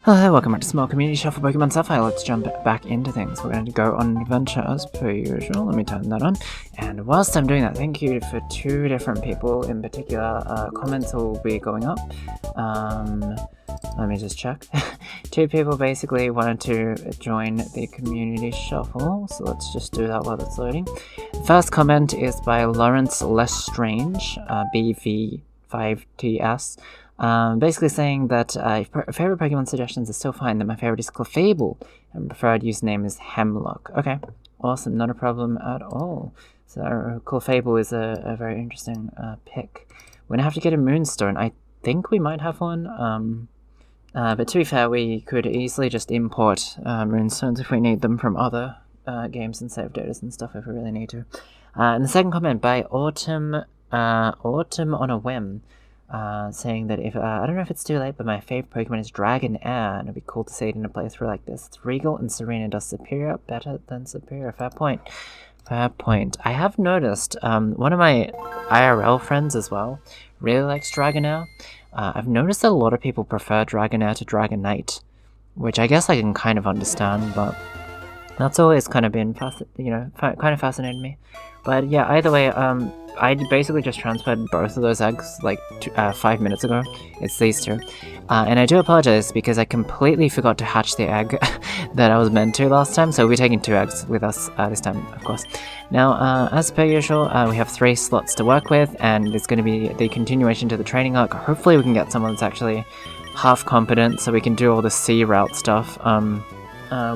Hello, welcome back to Small Community Show for Pokemon Sapphire. Let's jump back into things. We're going to go on an adventure as per usual. Let me turn that on. And whilst I'm doing that, thank you for two different people in particular. Comments will be going up. Let me just check. Two people basically wanted to join the community shuffle, so let's just do that while it's loading. First comment is by Lawrence Lestrange, BV5TS. Basically saying that favorite Pokemon suggestions are still fine, that my favorite is Clefable, and preferred username is Hemlock. Okay, awesome, not a problem at all. So Clefable is a very interesting pick. We're gonna have to get a Moonstone. I think we might have one, but to be fair, we could easily just import Moonstones if we need them from other games and save data and stuff if we really need to. And the second comment by Autumn on a Whim. Saying that if I don't know if it's too late, but my favorite Pokemon is Dragonair, and it'd be cool to see it in a playthrough like this. It's Regal and Serena. Does Superior better than Superior? Fair point. Fair point. I have noticed one of my IRL friends as well really likes Dragonair. I've noticed that a lot of people prefer Dragonair to Dragonite, which I guess I can kind of understand, but that's always kind of been kind of fascinated me. But yeah, either way, I basically just transferred both of those eggs like 5 minutes ago. It's these two. And I do apologize because I completely forgot to hatch the egg that I was meant to last time, so we're taking 2 eggs with us this time, of course. Now, as per usual, we have 3 slots to work with, and it's going to be the continuation to the training arc. Hopefully we can get someone that's actually half competent so we can do all the sea route stuff.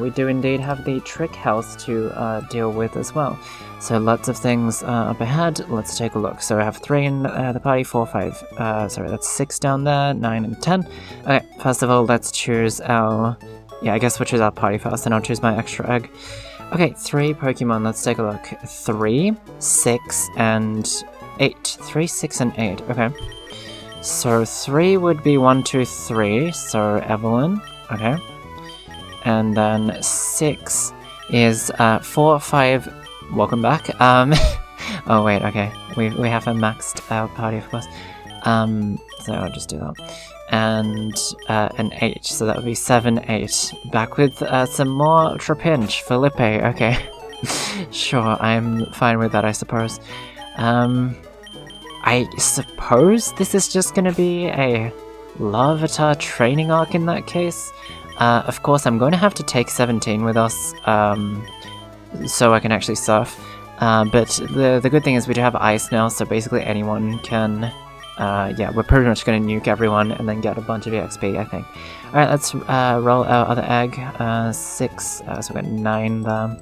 We do indeed have the Trick House to deal with as well. So lots of things up ahead. Let's take a look. So I have 3 in the party, 4, 5. Sorry, that's 6 down there, 9 and 10. Okay, first of all, let's choose our... Yeah, I guess we'll choose our party first, and I'll choose my extra egg. Okay, 3 Pokemon. Let's take a look. 3, 6, and 8. 3, 6, and 8. Okay. So 3 would be 1, 2, 3. So Evelyn. Okay. And then 6 is 4, 5... Welcome back. Oh wait, okay. We haven't maxed our party, of course. So I'll just do that. And an 8, so that would be 7, 8. Back with some more Trapinch, Felipe, okay. Sure, I'm fine with that, I suppose. I suppose this is just gonna be a Larvitar training arc in that case. Of course, I'm going to have to take 17 with us, so I can actually surf. But the good thing is we do have ice now, so basically anyone can... yeah, we're pretty much going to nuke everyone and then get a bunch of EXP, I think. Alright, let's roll our other egg. 6, so we got 9 there.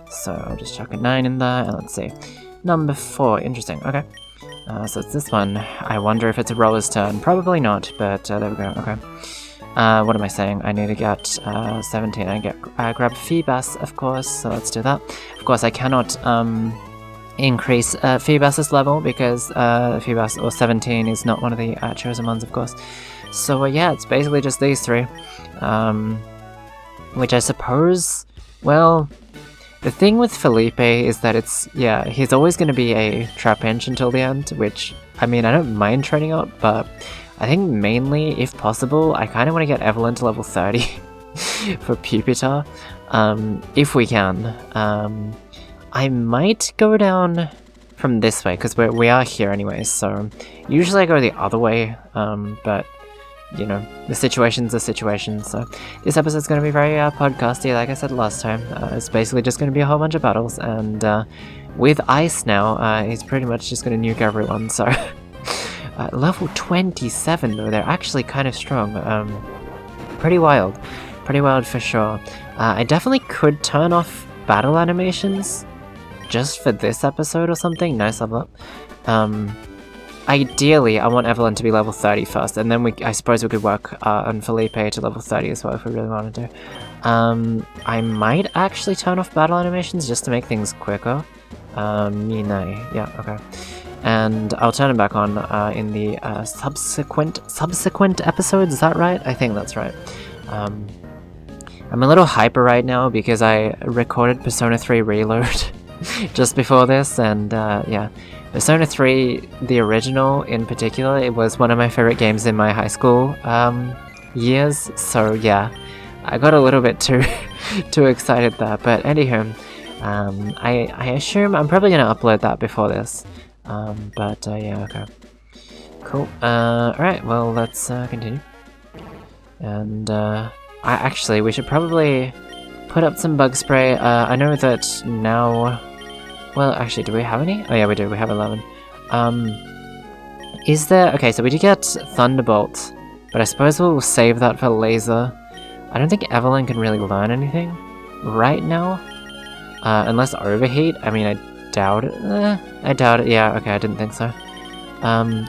So I'll just chuck a 9 in there, and let's see. Number 4, interesting, okay. So it's this one. I wonder if it's a roller's turn. Probably not, but there we go, okay. What am I saying? I need to get 17 and grab Feebas, of course, so let's do that. Of course, I cannot increase Feebas's level because Feebas or 17 is not one of the chosen ones, of course. So yeah, it's basically just these 3. Which I suppose, well, the thing with Felipe is that it's, yeah, he's always going to be a Trapinch until the end, which, I mean, I don't mind training up, but I think mainly, if possible, I kind of want to get Evelyn to level 30 for Pupitar, if we can. I might go down from this way, because we are here anyways, so usually I go the other way, but, you know, the situation's a situation, so this episode's going to be very podcasty, like I said last time. It's basically just going to be a whole bunch of battles, and with Ice now, he's pretty much just going to nuke everyone, so... level 27 though, they're actually kind of strong. Pretty wild for sure. I definitely could turn off battle animations just for this episode or something. Nice level up. Ideally, I want Evelyn to be level 30 first, and then I suppose we could work on Felipe to level 30 as well if we really wanted to. I might actually turn off battle animations just to make things quicker. Yeah, okay. And I'll turn it back on in the subsequent episodes, is that right? I think that's right. I'm a little hyper right now because I recorded Persona 3 Reload just before this, and yeah. Persona 3, the original in particular, it was one of my favorite games in my high school years, so yeah, I got a little bit too too excited there. But anywho, I assume I'm probably gonna upload that before this. But yeah, okay, cool. Alright, well, let's continue. And actually, we should probably put up some bug spray. I know that now. Well, actually, do we have any? Oh yeah, we do. We have 11. Is there... Okay, so we did get Thunderbolt, but I suppose we'll save that for Laser. I don't think Evelyn can really learn anything right now. Unless Overheat. I mean, I doubt it. I doubt it. Yeah, okay, I didn't think so.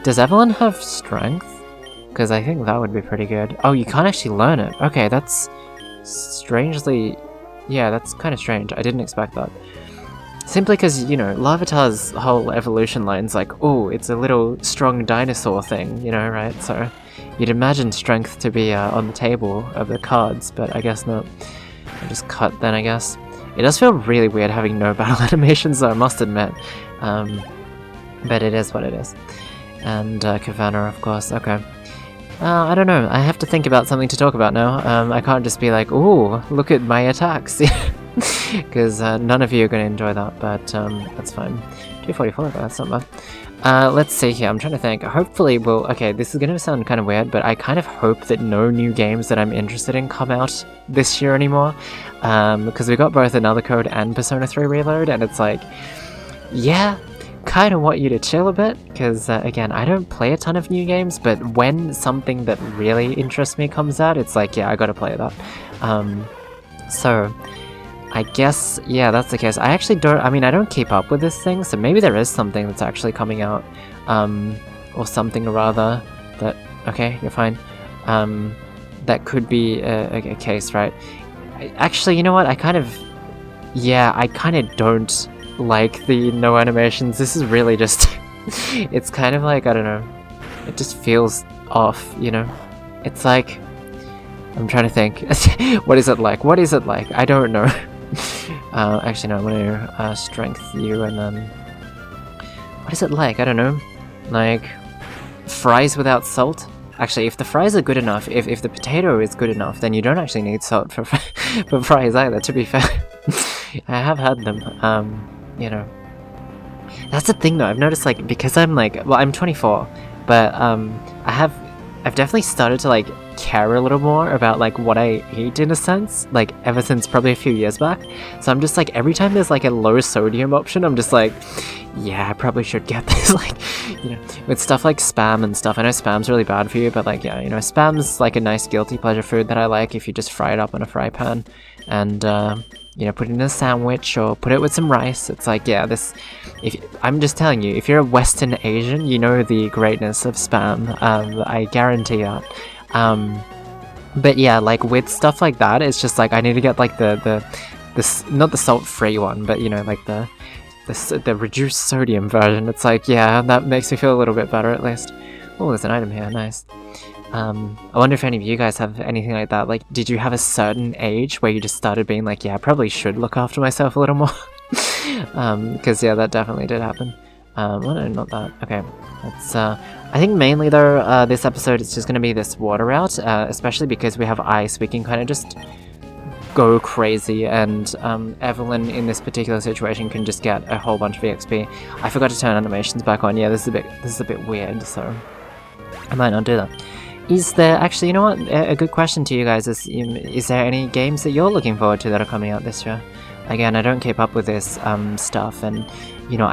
Does Evelyn have Strength? Because I think that would be pretty good. Oh, you can't actually learn it. Okay, that's strangely... Yeah, that's kind of strange. I didn't expect that. Simply because, you know, Larvitar's whole evolution line's like, oh, it's a little strong dinosaur thing, you know, right? So you'd imagine Strength to be on the table of the cards, but I guess not. I'll just cut then, I guess. It does feel really weird having no battle animations, though, I must admit. But it is what it is. And Kavana, of course, okay. I don't know, I have to think about something to talk about now. I can't just be like, ooh, look at my attacks. Because none of you are going to enjoy that, but that's fine. 244, that's not bad. Let's see here, I'm trying to think. Hopefully we'll... Okay, this is going to sound kind of weird, but I kind of hope that no new games that I'm interested in come out this year anymore. Because we got both Another Code and Persona 3 Reload, and it's like... Yeah, kind of want you to chill a bit, because again, I don't play a ton of new games, but when something that really interests me comes out, it's like, yeah, I gotta play that. So... I guess, yeah, that's the case. I actually don't, I mean, I don't keep up with this thing, so maybe there is something that's actually coming out, or something rather, that, okay, you're fine, that could be a case, right? Actually, you know what, I kind of don't like the no animations. This is really just, it's kind of like, I don't know, it just feels off, you know? It's like, I'm trying to think, what is it like? What is it like? I don't know. Actually no, I'm gonna strength you and then... What is it like? I don't know. Like... Fries without salt? Actually, if the fries are good enough, if the potato is good enough, then you don't actually need salt for fries either, to be fair. I have had them, you know. That's the thing though, I've noticed like, because I'm like... Well, I'm 24, but I've definitely started to like care a little more about like what I eat in a sense, like ever since probably a few years back. So I'm just like, every time there's like a low sodium option, I'm just like, yeah, I probably should get this, like, you know, with stuff like Spam and stuff. I know Spam's really bad for you, but like, yeah, you know, Spam's like a nice guilty pleasure food that I like if you just fry it up in a fry pan and you know, put it in a sandwich or put it with some rice. It's like, yeah, this... I'm just telling you, if you're a Western Asian, you know the greatness of Spam. I guarantee that. But yeah, like with stuff like that, it's just like I need to get like the not the salt-free one, but you know, like the reduced sodium version. It's like, yeah, that makes me feel a little bit better at least. Oh, there's an item here, nice. I wonder if any of you guys have anything like that. Like, did you have a certain age where you just started being like, yeah, I probably should look after myself a little more? Because yeah, that definitely did happen. Well, no, not that. Okay, let's, I think mainly though, this episode is just going to be this water route, especially because we have ice, we can kind of just go crazy, and Evelyn in this particular situation can just get a whole bunch of EXP. I forgot to turn animations back on. Yeah, this is a bit weird, so I might not do that. Is there, actually, you know what, a good question to you guys is there any games that you're looking forward to that are coming out this year? Again, I don't keep up with this stuff, and, you know,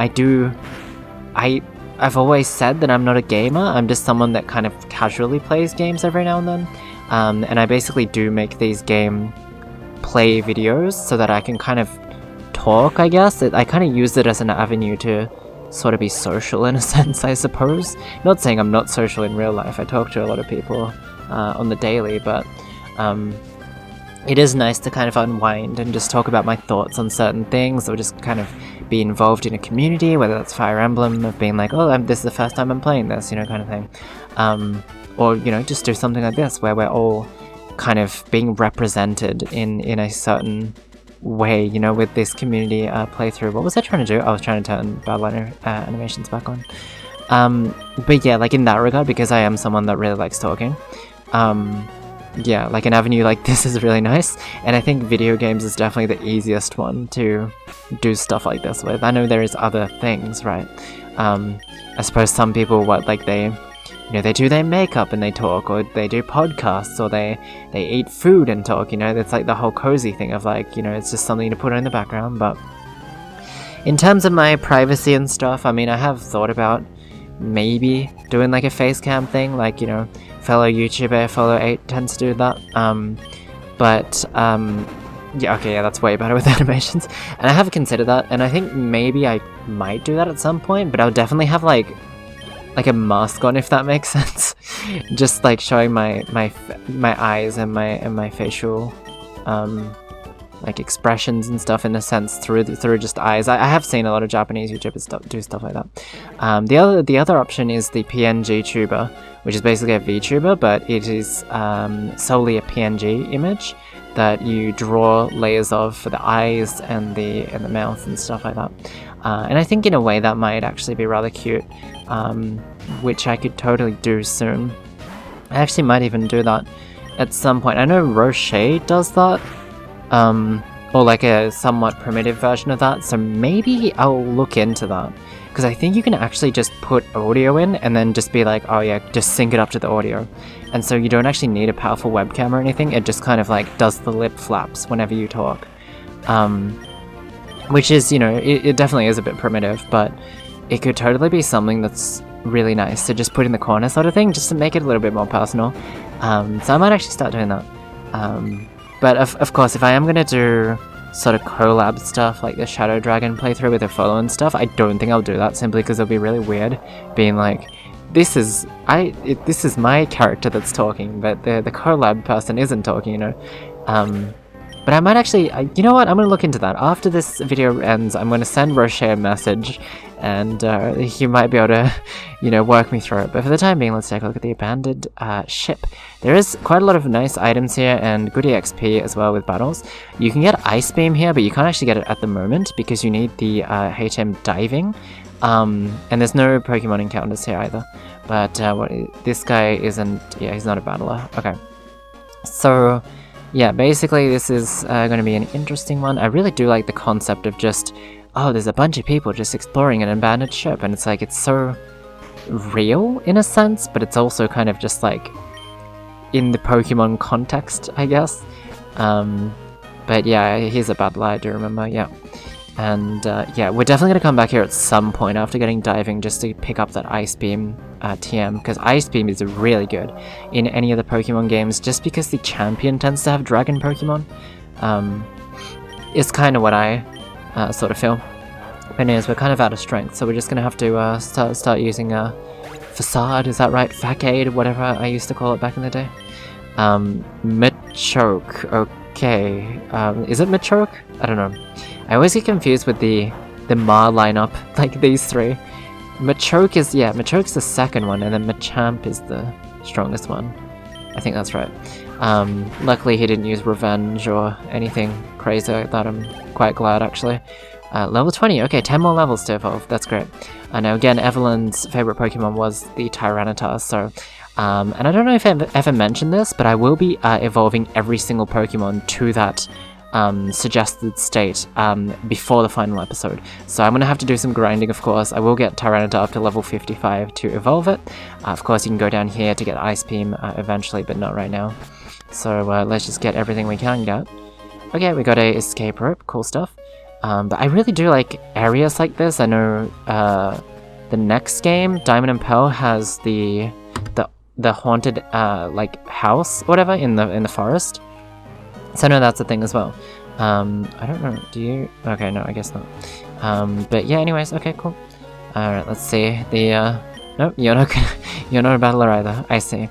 I've always said that I'm not a gamer, I'm just someone that kind of casually plays games every now and then, and I basically do make these game play videos so that I can kind of talk, I guess. I kind of use it as an avenue to sort of be social in a sense, I suppose. Not saying I'm not social in real life, I talk to a lot of people on the daily, but it is nice to kind of unwind and just talk about my thoughts on certain things, or just kind of be involved in a community, whether that's Fire Emblem, of being like, oh, this is the first time I'm playing this, you know, kind of thing. Or, you know, just do something like this, where we're all kind of being represented in a certain way, you know, with this community playthrough. What was I trying to do? I was trying to turn battle animations back on. But yeah, like in that regard, because I am someone that really likes talking, yeah, like an avenue like this is really nice, and I think video games is definitely the easiest one to do stuff like this with. I know there is other things, right? I suppose some people, they do their makeup and they talk, or they do podcasts, or they eat food and talk, it's like the whole cozy thing of like, it's just something to put on in the background. But in terms of my privacy and stuff, I mean, I have thought about maybe doing like a face cam thing, like, fellow YouTuber Follow8 tends to do that, yeah, that's way better with animations, and I have considered that, and I think maybe I might do that at some point, but I'll definitely have like a mask on, if that makes sense. Just like showing my eyes and my facial like expressions and stuff, in a sense, through just eyes. I have seen a lot of Japanese YouTubers do stuff like that. The other option is the PNG tuber, which is basically a VTuber, but it is solely a PNG image that you draw layers of for the eyes and the mouth and stuff like that. And I think in a way that might actually be rather cute, which I could totally do soon. I actually might even do that at some point. I know Rocher does that, or like a somewhat primitive version of that, so maybe I'll look into that, because I think you can actually just put audio in and then just be like, oh yeah, just sync it up to the audio, and so you don't actually need a powerful webcam or anything. It just kind of like does the lip flaps whenever you talk, which is, it definitely is a bit primitive, but it could totally be something that's really nice to just put in the corner sort of thing, just to make it a little bit more personal. So I might actually start doing that. But of course, if I am going to do sort of collab stuff, like the Shadow Dragon playthrough with a follow and stuff, I don't think I'll do that, simply because it'll be really weird being like, this is my character that's talking, but the collab person isn't talking, But I might actually, you know what, I'm going to look into that. After this video ends, I'm going to send Rocher a message, and he might be able to, work me through it. But for the time being, let's take a look at the abandoned ship. There is quite a lot of nice items here, and good EXP as well with battles. You can get Ice Beam here, but you can't actually get it at the moment, because you need the HM diving. And there's no Pokemon encounters here either. But this guy isn't, yeah, he's not a battler. Okay. So yeah, basically this is going to be an interesting one. I really do like the concept of just, oh, there's a bunch of people just exploring an abandoned ship, and it's like, it's so real in a sense, but it's also kind of just like in the Pokemon context, I guess. But yeah, he's a battler, I do remember, yeah. And yeah, we're definitely going to come back here at some point after getting diving, just to pick up that Ice Beam TM, because Ice Beam is really good in any of the Pokemon games, just because the champion tends to have Dragon Pokemon. It's kind of what I sort of feel. But anyways, we're kind of out of strength, so we're just going to have to start using Facade, is that right? Facade, whatever I used to call it back in the day. Machoke, okay. Is it Machoke? I don't know. I always get confused with the Ma lineup, like these three. Machoke's the second one, and then Machamp is the strongest one. I think that's right. Luckily he didn't use Revenge or anything crazy like that. I'm quite glad, actually. Level 20, okay, 10 more levels to evolve, that's great. Now again, Evelyn's favourite Pokemon was the Tyranitar, so... and I don't know if I've ever mentioned this, but I will be evolving every single Pokemon to that suggested state before the final episode. So I'm going to have to do some grinding, of course. I will get Tyranitar up to level 55 to evolve it. Of course, you can go down here to get Ice Beam eventually, but not right now. So let's just get everything we can get. Okay, we got a escape rope, cool stuff. But I really do like areas like this. I know the next game, Diamond and Pearl, has the haunted like house or whatever in the forest. So I know that's a thing as well. I don't know, do you? Okay, no, I guess not. But yeah, anyways, okay, cool. Alright, let's see. Nope, you're not a battler either, I see.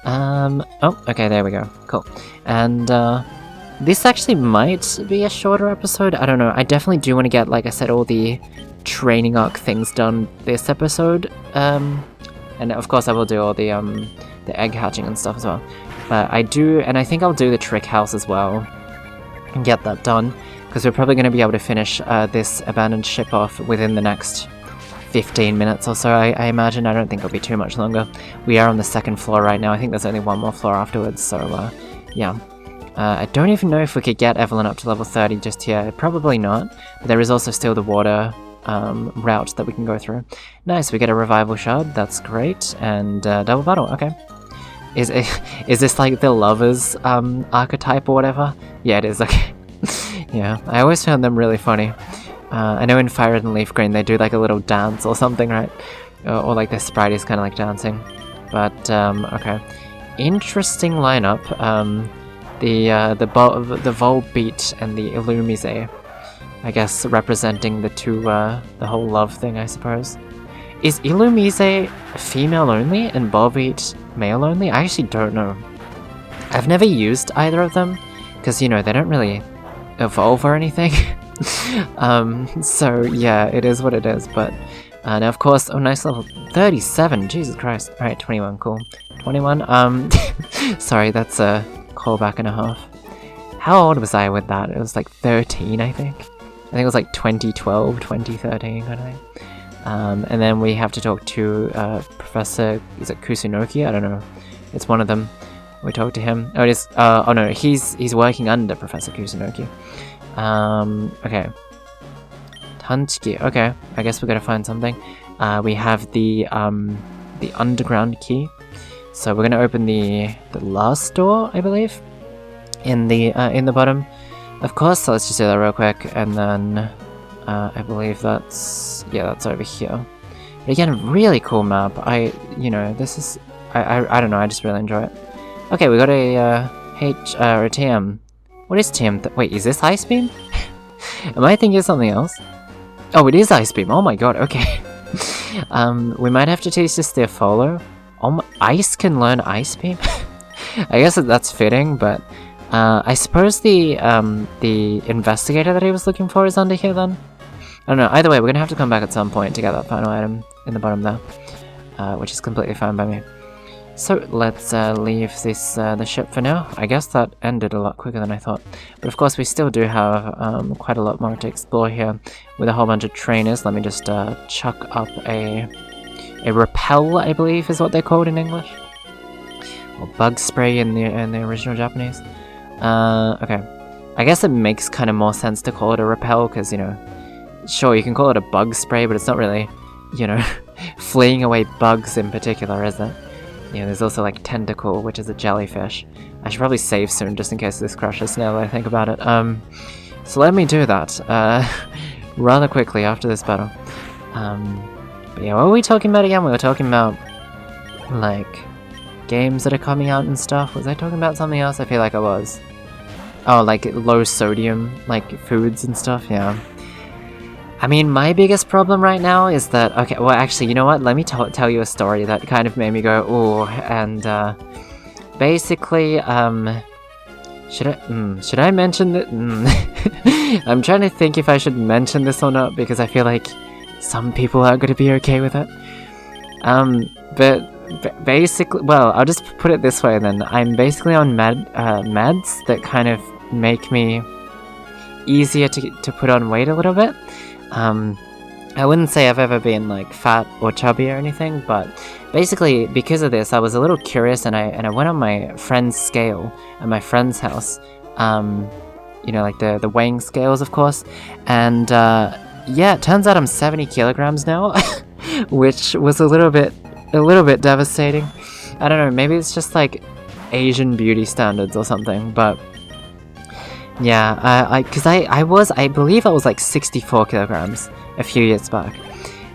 Oh, okay, there we go, cool. And this actually might be a shorter episode, I don't know. I definitely do want to get, like I said, all the training arc things done this episode. And of course I will do all the egg hatching and stuff as well. But I do, and I think I'll do the trick house as well and get that done, because we're probably going to be able to finish this abandoned ship off within the next 15 minutes or so, I imagine. I don't think it'll be too much longer. We are on the 2nd floor right now. I think there's only one more floor afterwards, so yeah. I don't even know if we could get Evelyn up to level 30 just here. Probably not, but there is also still the water route that we can go through. Nice, we get a revival shard, that's great, and double battle, okay. Is this like the lovers archetype or whatever? Yeah, it is, okay. Yeah, I always found them really funny. I know in Fire and Leaf Green they do like a little dance or something, right? Or like their sprite is kind of like dancing. But, okay. Interesting lineup. The Volbeat and the Illumise, I guess representing the two, the whole love thing, I suppose. Is Illumise female only and Volbeat male only? I actually don't know. I've never used either of them, because, you know, they don't really evolve or anything. So yeah, it is what it is, but now of course, oh nice level 37, Jesus Christ. Alright, 21, cool. 21, sorry, that's a callback and a half. How old was I with that? It was like 13, I think. I think it was like 2012, 2013 kind of thing. And then we have to talk to Professor, is it Kusunoki? I don't know. It's one of them. We talk to him. Oh, it is, oh no, he's working under Professor Kusunoki. Okay. Tanchiki, okay. I guess we gotta find something. We have the underground key. So we're gonna open the last door, I believe, in the bottom. Of course, so let's just do that real quick, and then I believe that's over here. But again, really cool map. You know, this is I don't know. I just really enjoy it. Okay, we got a or a TM. What is TM? Wait, is this Ice Beam? Am I thinking of something else? Oh, it is Ice Beam. Oh my god. Okay. We might have to teach this to Follow. Ice can learn Ice Beam? I guess that's fitting, but I suppose the investigator that he was looking for is under here then? I don't know, either way, we're gonna have to come back at some point to get that final item in the bottom there, which is completely fine by me. So let's leave this the ship for now. I guess that ended a lot quicker than I thought. But of course we still do have quite a lot more to explore here with a whole bunch of trainers. Let me just chuck up a repel, I believe is what they're called in English. Or bug spray in the original Japanese. Okay. I guess it makes kind of more sense to call it a repel, because, you know, sure, you can call it a bug spray, but it's not really, you know, fleeing away bugs in particular, is it? Yeah, there's also like Tentacle, which is a jellyfish. I should probably save soon, just in case this crashes now that I think about it. So let me do that, rather quickly after this battle. But yeah, what were we talking about again? We were talking about, like, games that are coming out and stuff. Was I talking about something else? I feel like I was. Oh, like low sodium, like foods and stuff, yeah. I mean, my biggest problem right now is that, okay, well actually, you know what, let me tell you a story that kind of made me go, ooh, and basically, should I mention that? I'm trying to think if I should mention this or not, because I feel like some people are going to be okay with it. But basically, well, I'll just put it this way then. I'm basically on meds that kind of make me easier to put on weight a little bit. I wouldn't say I've ever been like fat or chubby or anything, but basically because of this I was a little curious, and I went on my friend's scale at my friend's house, you know, like the weighing scales of course, and yeah, it turns out I'm 70 kilograms now, which was a little bit devastating. I don't know, maybe it's just like Asian beauty standards or something, but yeah, I believe I was like 64 kilograms a few years back,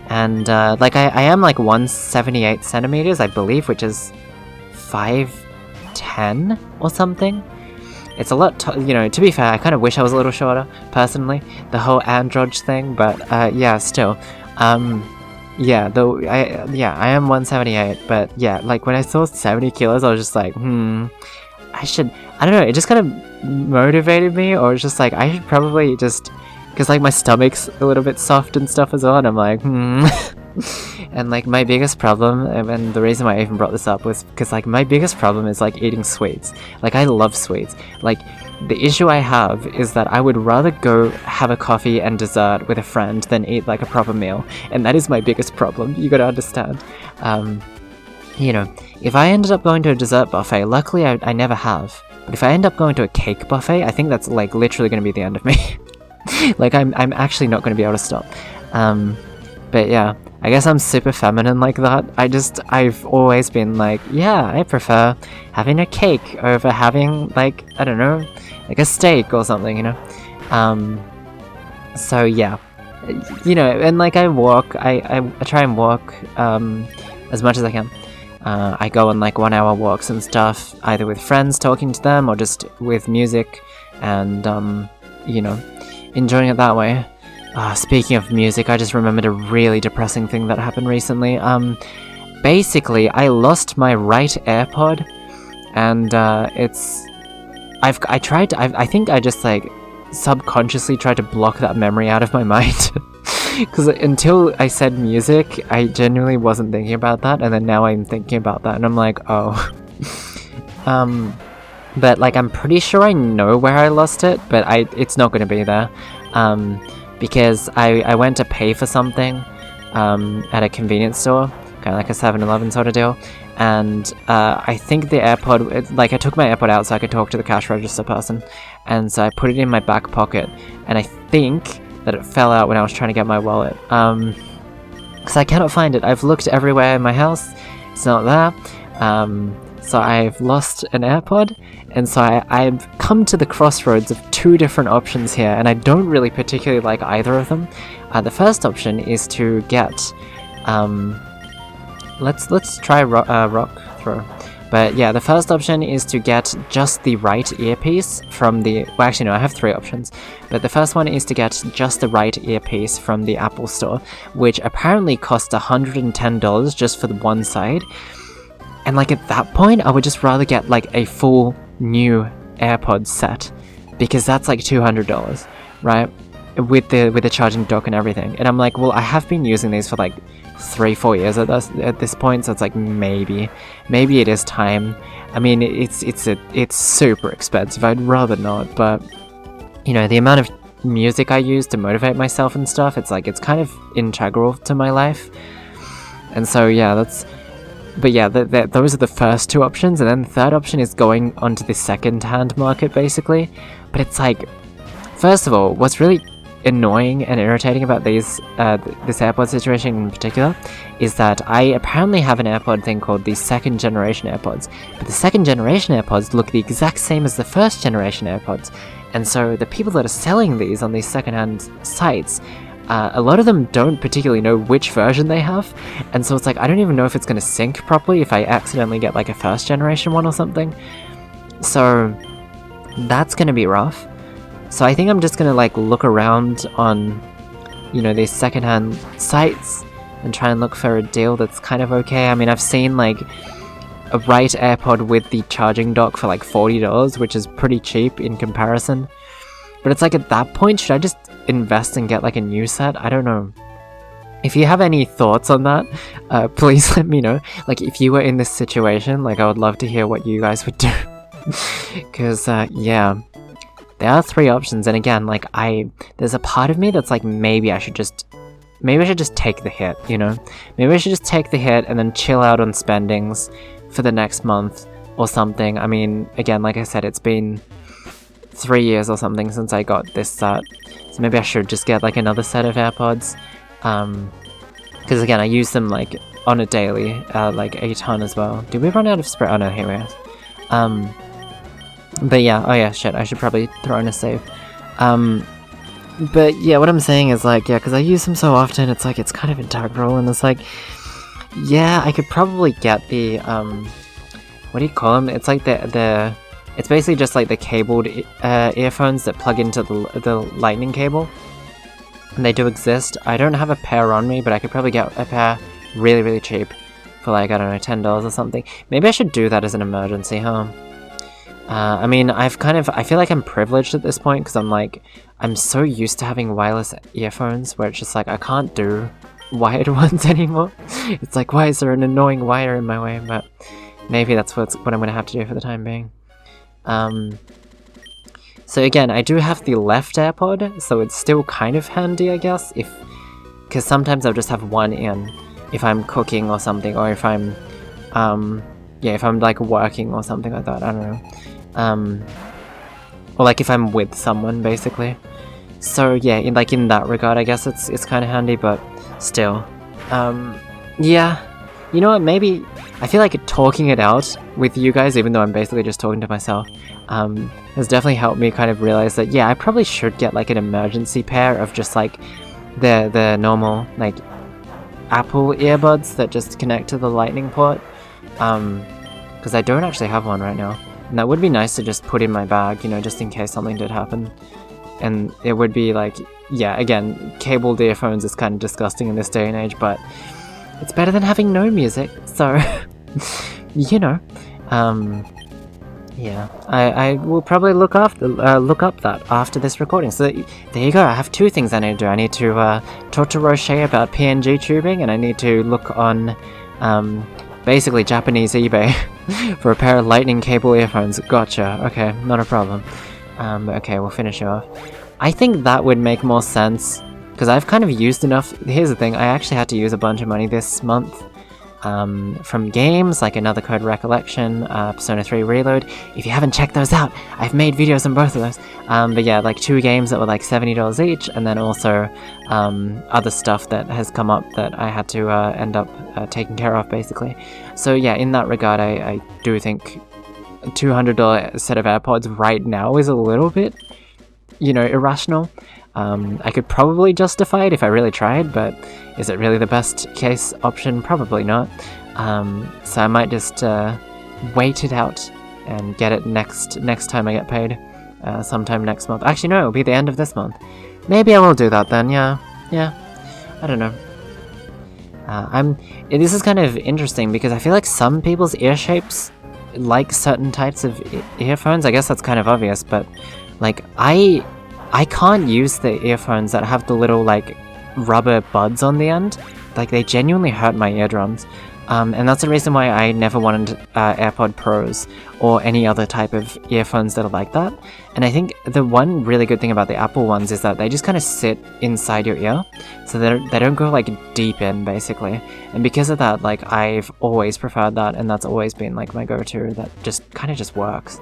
and like I am like 178 centimeters, I believe, which is 5'10" or something. It's a lot, you know, to be fair, I kind of wish I was a little shorter, personally, the whole androge thing, but yeah, still, yeah, though, I am 178, but yeah, like when I saw 70 kilos, I was just like, I don't know, it just kind of motivated me, or it's just like, I should probably just, because like my stomach's a little bit soft and stuff as well, and I'm like, And like my biggest problem, and the reason why I even brought this up was because like my biggest problem is like eating sweets. Like I love sweets. Like the issue I have is that I would rather go have a coffee and dessert with a friend than eat like a proper meal. And that is my biggest problem, you gotta understand. You know, if I ended up going to a dessert buffet, luckily I never have. But if I end up going to a cake buffet, I think that's like literally gonna be the end of me. Like I'm actually not gonna be able to stop. But yeah, I guess I'm super feminine like that. I've always been like, yeah, I prefer having a cake over having like, I don't know, like a steak or something, you know? So yeah, you know, and like I walk, I try and walk, as much as I can. I go on like 1-hour walks and stuff, either with friends talking to them or just with music and, you know, enjoying it that way. Speaking of music, I just remembered a really depressing thing that happened recently. Basically, I lost my right AirPod, and I think I just like subconsciously tried to block that memory out of my mind. Because until I said music, I genuinely wasn't thinking about that, and then now I'm thinking about that, and I'm like, oh. But like I'm pretty sure I know where I lost it, but it's not going to be there. Because I went to pay for something at a convenience store, kind of like a 7-Eleven sort of deal, and I think the AirPod, like I took my AirPod out so I could talk to the cash register person, and so I put it in my back pocket, and I think that it fell out when I was trying to get my wallet, because I cannot find it. I've looked everywhere in my house, it's not there, so I've lost an AirPod, and so I've come to the crossroads of two different options here, and I don't really particularly like either of them. The first option is to get, let's try rock throw. But yeah, the first option is to get just the right earpiece from the, well actually no, I have three options. But the first one is to get just the right earpiece from the Apple Store, which apparently costs $110 just for the one side. And like at that point, I would just rather get like a full new AirPods set, because that's like $200, right? With the charging dock and everything. And I'm like, well, I have been using these for like 3-4 years at this point, so it's like maybe it is time. I mean, it's super expensive. I'd rather not, but you know, the amount of music I use to motivate myself and stuff, it's like it's kind of integral to my life. And so yeah, but yeah, those are the first two options, and then the third option is going onto the second-hand market, basically. But it's like, first of all, what's really annoying and irritating about this AirPod situation in particular is that I apparently have an AirPod thing called the second generation AirPods, but the second generation AirPods look the exact same as the first generation AirPods, and so the people that are selling these on these second-hand sites, a lot of them don't particularly know which version they have, and so it's like I don't even know if it's going to sync properly if I accidentally get like a first generation one or something. So that's going to be rough. So I think I'm just going to like look around on, you know, these secondhand sites and try and look for a deal that's kind of okay. I mean, I've seen like a right AirPod with the charging dock for like $40, which is pretty cheap in comparison. But it's like at that point, should I just invest and get like a new set? I don't know. If you have any thoughts on that, please let me know. Like if you were in this situation, like I would love to hear what you guys would do. Because yeah, there are three options, and again, like there's a part of me that's like maybe I should just take the hit, you know? Maybe I should just take the hit and then chill out on spendings for the next month or something. I mean, again, like I said, it's been 3 years or something since I got this set, so maybe I should just get like another set of AirPods, because again I use them like on a daily, like a ton as well. Did we run out of spray? Oh no, here we are. But yeah, oh yeah, shit, I should probably throw in a save. But yeah, what I'm saying is like, yeah, because I use them so often, it's like it's kind of integral, and it's like, yeah, I could probably get the what do you call them? It's like the it's basically just like the cabled earphones that plug into the lightning cable. And they do exist. I don't have a pair on me, but I could probably get a pair really, really cheap for like, I don't know, $10 or something. Maybe I should do that as an emergency, huh? I mean, I feel like I'm privileged at this point, because I'm so used to having wireless earphones where it's just like, I can't do wired ones anymore. It's like, why is there an annoying wire in my way? But maybe that's what I'm gonna have to do for the time being. So again, I do have the left AirPod, so it's still kind of handy, I guess, because sometimes I'll just have one in if I'm cooking or something, or if I'm, yeah, if I'm like working or something like that, I don't know. Or like if I'm with someone, basically. So yeah, in that regard, I guess it's kind of handy, but still. Yeah, you know what, maybe, I feel like talking it out with you guys, even though I'm basically just talking to myself, has definitely helped me kind of realize that, yeah, I probably should get like an emergency pair of just like the normal like Apple earbuds that just connect to the lightning port, because I don't actually have one right now, and that would be nice to just put in my bag, you know, just in case something did happen. And it would be like, yeah, again, cabled earphones is kind of disgusting in this day and age, but it's better than having no music, so you know. Yeah, I will probably look up that after this recording. So there you go. I have two things I need to do. I need to talk to Roche about PNG tubing, and I need to look on basically Japanese eBay for a pair of lightning cable earphones. Gotcha. Okay, not a problem. Okay, we'll finish it off. I think that would make more sense, because I've kind of used enough. Here's the thing, I actually had to use a bunch of money this month from games like Another Code Recollection, Persona 3 Reload. If you haven't checked those out, I've made videos on both of those. But yeah, like 2 games that were like $70 each, and then also other stuff that has come up that I had to end up taking care of, basically. So yeah, in that regard, I do think a $200 set of AirPods right now is a little bit, you know, irrational. I could probably justify it if I really tried, but is it really the best case option? Probably not. So I might just wait it out and get it next time I get paid, sometime next month. Actually, no, it'll be the end of this month. Maybe I will do that then. Yeah. I don't know. This is kind of interesting because I feel like some people's ear shapes like certain types of earphones. I guess that's kind of obvious, but like I can't use the earphones that have the little like rubber buds on the end. Like they genuinely hurt my eardrums, and that's the reason why I never wanted AirPod Pros or any other type of earphones that are like that. And I think the one really good thing about the Apple ones is that they just kind of sit inside your ear, so they don't go like deep in, basically. And because of that, like I've always preferred that, and that's always been like my go-to. That just kind of just works.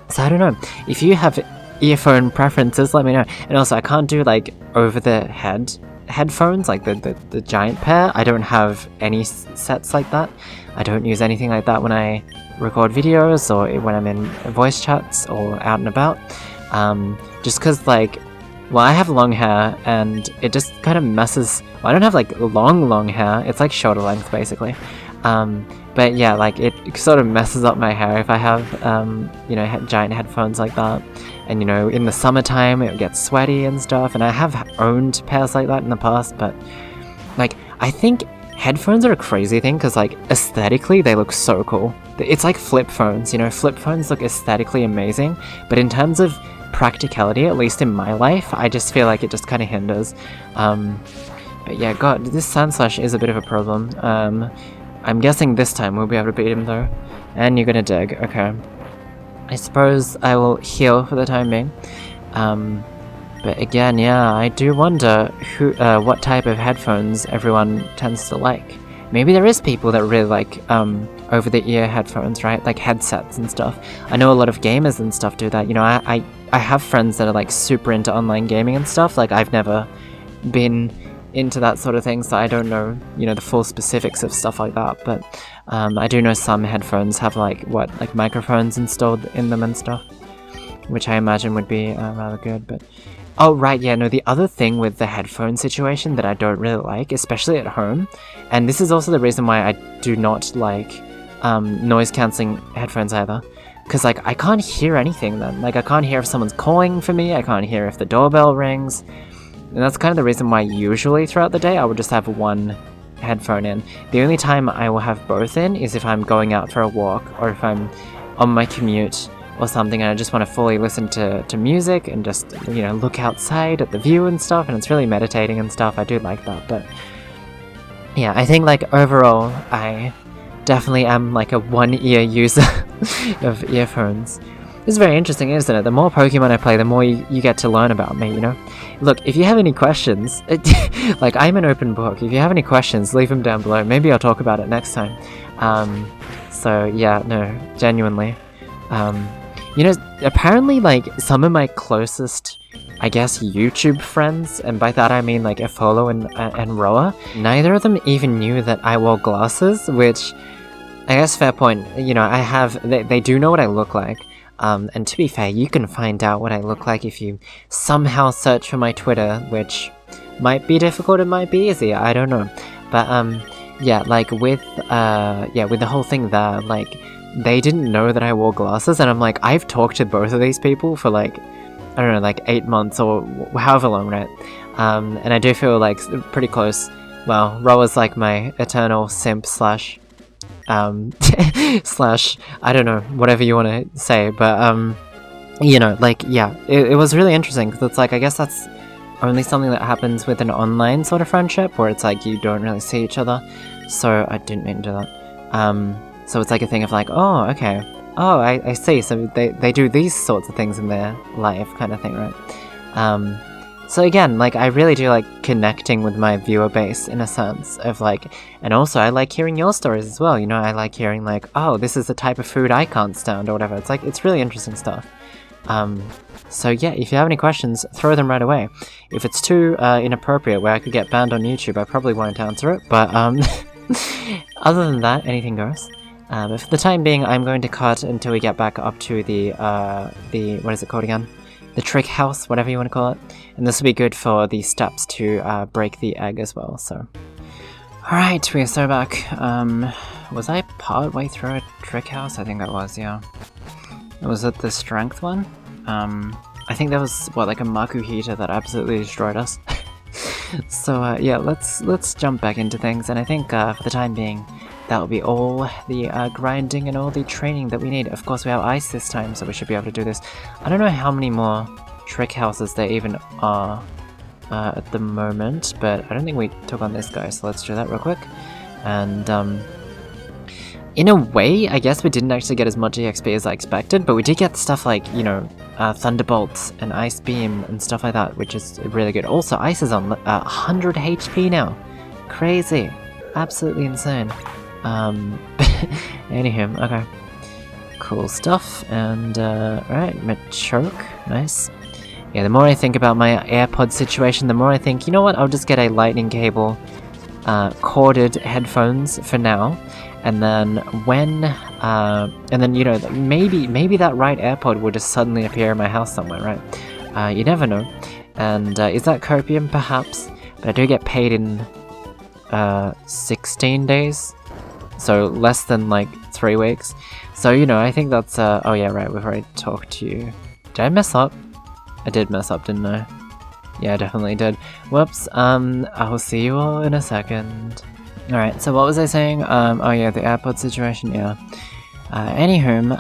So I don't know if you have earphone preferences, let me know. And also, I can't do like over-the-head headphones, like the giant pair. I don't have any sets like that. I don't use anything like that when I record videos or when I'm in voice chats or out and about. Just because, like, well, I have long hair and it just kind of messes. Well, I don't have like long hair. It's like shoulder length, basically. But yeah, like it sort of messes up my hair if I have, you know, giant headphones like that. And, you know, in the summertime it gets sweaty and stuff. And I have owned pairs like that in the past, but like I think headphones are a crazy thing because like aesthetically they look so cool. It's like flip phones, you know, flip phones look aesthetically amazing, but in terms of practicality, at least in my life, I just feel like it just kind of hinders. But yeah, God, this Sandslash is a bit of a problem. I'm guessing this time we'll be able to beat him though. And you're gonna dig, okay. I suppose I will heal for the time being. But again, yeah, I do wonder what type of headphones everyone tends to like. Maybe there is people that really like over-the-ear headphones, right? Like headsets and stuff. I know a lot of gamers and stuff do that. You know, I have friends that are like super into online gaming and stuff. Like I've never been into that sort of thing, so I don't know, you know, the full specifics of stuff like that, but I do know some headphones have like microphones installed in them and stuff, which I imagine would be rather good. But oh right, yeah, no, the other thing with the headphone situation that I don't really like, especially at home, and this is also the reason why I do not like noise cancelling headphones either, because like I can't hear anything then. Like I can't hear if someone's calling for me, I can't hear if the doorbell rings. And that's kind of the reason why usually throughout the day I would just have one headphone in. The only time I will have both in is if I'm going out for a walk or if I'm on my commute or something, and I just want to fully listen to music and just, you know, look outside at the view and stuff, and it's really meditating and stuff. I do like that, but yeah, I think like overall I definitely am like a one-ear user of earphones. It's very interesting, isn't it? The more Pokemon I play, the more you get to learn about me, you know? Look, if you have any questions, like, I'm an open book. If you have any questions, leave them down below. Maybe I'll talk about it next time. So, yeah, no, genuinely. You know, apparently, like, some of my closest, I guess, YouTube friends, and by that I mean, like, Efolo and Roa, neither of them even knew that I wore glasses, which, I guess, fair point. You know, they do know what I look like. And to be fair, you can find out what I look like if you somehow search for my Twitter, which might be difficult, it might be easy, I don't know. But, yeah, like, with the whole thing there, like, they didn't know that I wore glasses, and I'm like, I've talked to both of these people for, like, I don't know, like, 8 months or however long, right? And I do feel, like, pretty close. Well, Roa's, like, my eternal simp slash slash, I don't know, whatever you want to say, but, you know, like, yeah, it was really interesting, because it's like, I guess that's only something that happens with an online sort of friendship, where it's like, you don't really see each other, so I didn't mean to do that, so it's like a thing of like, oh, okay, oh, I see, so they do these sorts of things in their life, kind of thing, right? So again, like, I really do like connecting with my viewer base in a sense of like, and also I like hearing your stories as well, you know, I like hearing like, oh, this is the type of food I can't stand or whatever. It's like, it's really interesting stuff. So yeah, if you have any questions, throw them right away. If it's too inappropriate where I could get banned on YouTube, I probably won't answer it, but other than that, anything goes. But for the time being, I'm going to cut until we get back up to the what is it called again? The trick house, whatever you want to call it. And this will be good for the steps to break the egg as well, so. Alright, we are so back. Was I part way through a trick house? I think that was, yeah. Was it the strength one? I think that was, what, like a Maku heater that absolutely destroyed us. So, yeah, let's jump back into things, and I think for the time being, that will be all the grinding and all the training that we need. Of course, we have ice this time, so we should be able to do this. I don't know how many more trick houses there even are at the moment, but I don't think we took on this guy, so let's do that real quick. And, in a way, I guess we didn't actually get as much EXP as I expected, but we did get stuff like, you know, Thunderbolts and Ice Beam and stuff like that, which is really good. Also, Ice is on 100 HP now. Crazy. Absolutely insane. Anywho, okay. Cool stuff, and, alright, Machoke, nice. Yeah, the more I think about my AirPod situation, the more I think, you know what, I'll just get a lightning cable, corded headphones for now, and then when, you know, maybe that right AirPod will just suddenly appear in my house somewhere, right? You never know. And, is that copium? Perhaps. But I do get paid in, 16 days. So less than like 3 weeks. So, you know, I think that's, oh yeah, right, we've already talked to you. Did I mess up? I did mess up, didn't I? Yeah, I definitely did. Whoops, I'll see you all in a second. Alright, so what was I saying? Oh yeah, the AirPod situation, yeah. Anywho,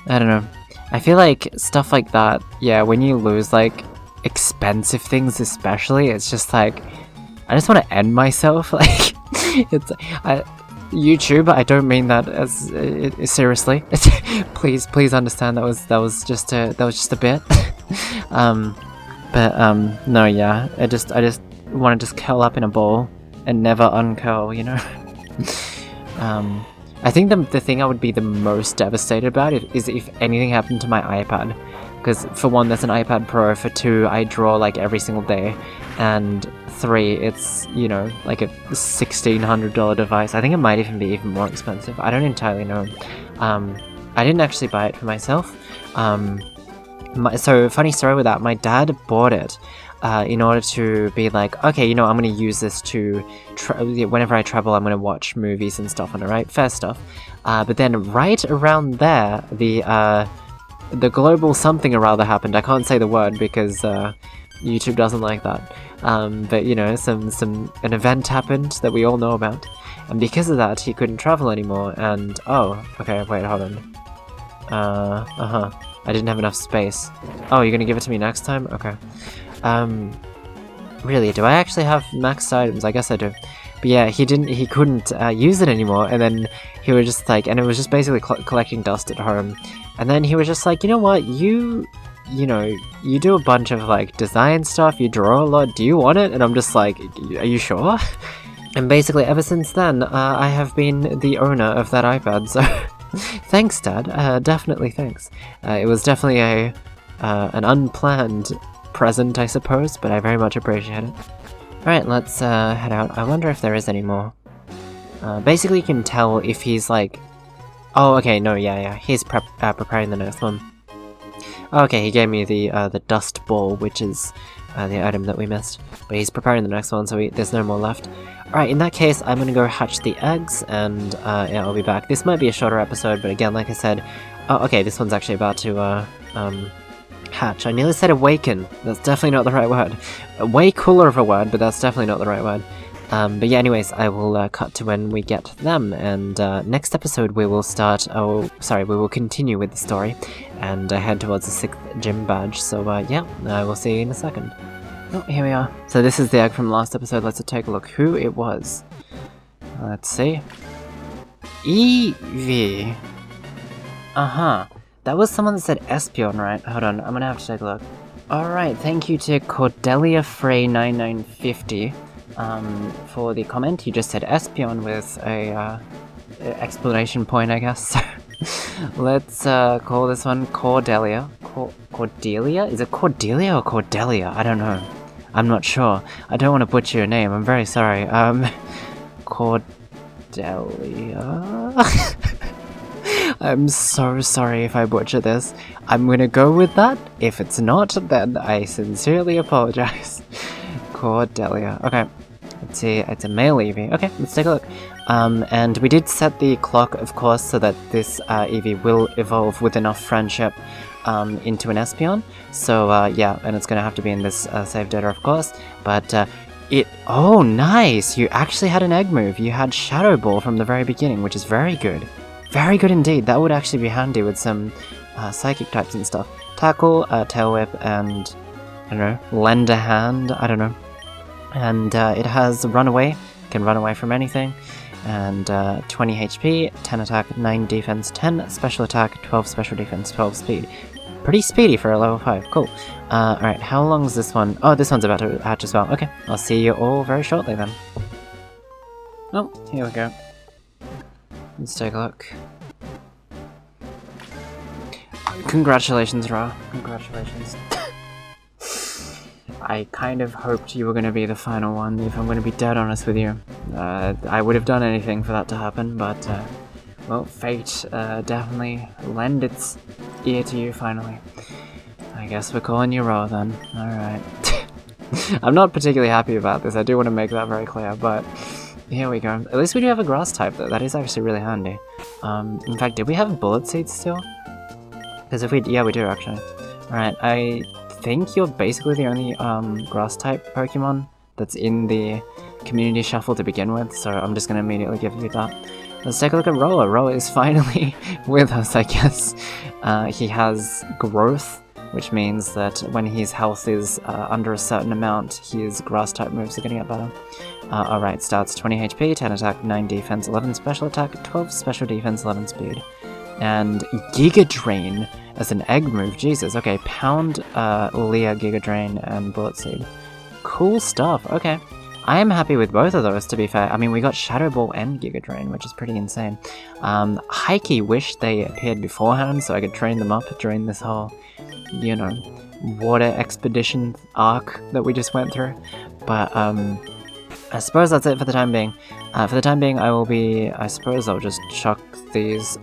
I don't know. I feel like stuff like that, yeah, when you lose, like, expensive things especially, it's just like, I just want to end myself, like, it's, YouTube, I don't mean that as, seriously, please understand that was just a bit, no, yeah, I just want to just curl up in a ball, and never uncurl, you know? I think the thing I would be the most devastated about is if anything happened to my iPad. Because for one, there's an iPad Pro, for two, I draw like every single day, and 3, it's, you know, like a $1,600 device. I think it might even be even more expensive. I don't entirely know. I didn't actually buy it for myself. So, funny story with that, my dad bought it in order to be like, okay, you know, I'm going to use this to, whenever I travel, I'm going to watch movies and stuff on it, right? Fair stuff. But then right around there, the global something or other happened. I can't say the word because YouTube doesn't like that. But you know, an event happened that we all know about, and because of that, he couldn't travel anymore. And oh, okay, wait, hold on. I didn't have enough space. Oh, you're gonna give it to me next time? Okay. Really, do I actually have maxed items? I guess I do. But yeah, he couldn't use it anymore, and then he was just like, and it was just basically collecting dust at home. And then he was just like, you know what, you know, you do a bunch of like design stuff, you draw a lot, do you want it? And I'm just like, are you sure? And basically ever since then, I have been the owner of that iPad, so thanks, Dad, definitely thanks. It was definitely an unplanned present, I suppose, but I very much appreciate it. Alright, let's head out. I wonder if there is any more. Basically you can tell if he's like... Oh, okay, no, yeah, he's preparing the next one. Okay, he gave me the dust ball, which is the item that we missed. But he's preparing the next one, so there's no more left. Alright, in that case, I'm gonna go hatch the eggs, and yeah, I'll be back. This might be a shorter episode, but again, like I said... Oh, okay, this one's actually about to, hatch. I nearly said awaken. That's definitely not the right word. Way cooler of a word, but that's definitely not the right word. But yeah, anyways, I will cut to when we get them, and next episode we will start, we will continue with the story, and head towards the 6th gym badge, so yeah, I will see you in a second. Oh, here we are. So this is the egg from last episode, let's take a look who it was. Let's see. Eevee. That was someone that said Espeon, right? Hold on, I'm gonna have to take a look. Alright, thank you to Cordelia Frey9950 for the comment. You just said Espeon with a explanation point, I guess. Let's call this one Cordelia. Cordelia? Is it Cordelia or Cordelia? I don't know. I'm not sure. I don't want to butcher your name, I'm very sorry. Cordelia... I'm so sorry if I butcher this. I'm gonna go with that. If it's not, then I sincerely apologize. Cordelia. Okay. Let's see. It's a male Eevee. Okay, let's take a look. And we did set the clock, of course, so that this Eevee will evolve with enough friendship into an Espeon. So, yeah, and it's gonna have to be in this save data, of course. But, oh, nice! You actually had an egg move. You had Shadow Ball from the very beginning, which is very good. Very good indeed. That would actually be handy with some psychic types and stuff. Tackle, Tail Whip, and, I don't know, Lend a Hand, I don't know. And it has Runaway, can run away from anything. And 20 HP, 10 attack, 9 defense, 10 special attack, 12 special defense, 12 speed. Pretty speedy for a level 5, cool. Alright, how long is this one? Oh, this one's about to hatch as well. Okay, I'll see you all very shortly then. Oh, here we go. Let's take a look. Congratulations, Ra. Congratulations. I kind of hoped you were going to be the final one, if I'm going to be dead honest with you. I would have done anything for that to happen, but, well, fate definitely lent its ear to you finally. I guess we're calling you Ra then. Alright. I'm not particularly happy about this, I do want to make that very clear, but... Here we go. At least we do have a grass type though, that is actually really handy. In fact, did we have bullet seeds still? Because if we, yeah, we do actually. Alright, I think you're basically the only grass type Pokemon that's in the community shuffle to begin with, so I'm just gonna immediately give you that. Let's take a look at Roller. Roller is finally with us, I guess. He has growth, which means that when his health is under a certain amount, his grass type moves are gonna get better. Alright, starts 20 HP, 10 attack, 9 defense, 11 special attack, 12 special defense, 11 speed. And Giga Drain as an egg move, Jesus. Okay, Pound, Leah, Giga Drain, and Bullet Seed. Cool stuff, okay. I am happy with both of those, to be fair. I mean, we got Shadow Ball and Giga Drain, which is pretty insane. Highkey wish they appeared beforehand so I could train them up during this whole, you know, water expedition arc that we just went through. But, I suppose that's it for the time being. For the time being, I suppose I'll just chuck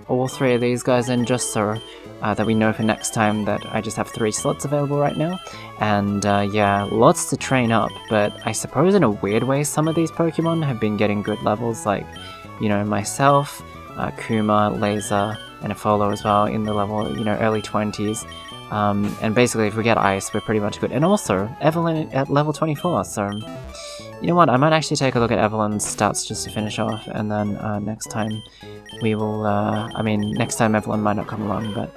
all 3 of these guys in just so that we know for next time that I just have 3 slots available right now. And yeah, lots to train up, but I suppose in a weird way some of these Pokemon have been getting good levels, like, you know, myself, Kuma, Laser, and Afolo as well in the level, you know, early 20s. And basically if we get Ice, we're pretty much good. And also, Evelyn at level 24, so... You know what, I might actually take a look at Evelyn's stats just to finish off, and then next time we will, I mean, next time Evelyn might not come along, but,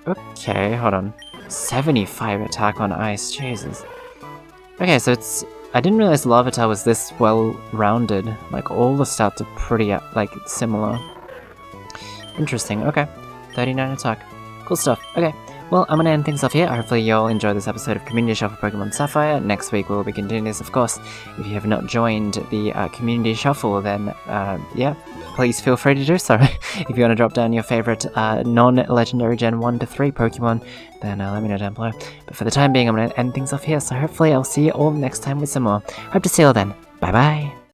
okay, hold on. 75 attack on ice, Jesus. Okay, so it's, I didn't realize Larvitar was this well-rounded, like, all the stats are pretty, like, similar. Interesting, okay. 39 attack. Cool stuff, okay. Well, I'm gonna end things off here. Hopefully you all enjoyed this episode of Community Shuffle Pokemon Sapphire. Next week we'll be continuing this, of course. If you have not joined the Community Shuffle, then, yeah, please feel free to do so. If you want to drop down your favorite non-legendary Gen 1 to 3 Pokemon, then let me know down below. But for the time being, I'm gonna end things off here, so hopefully I'll see you all next time with some more. Hope to see you all then. Bye-bye!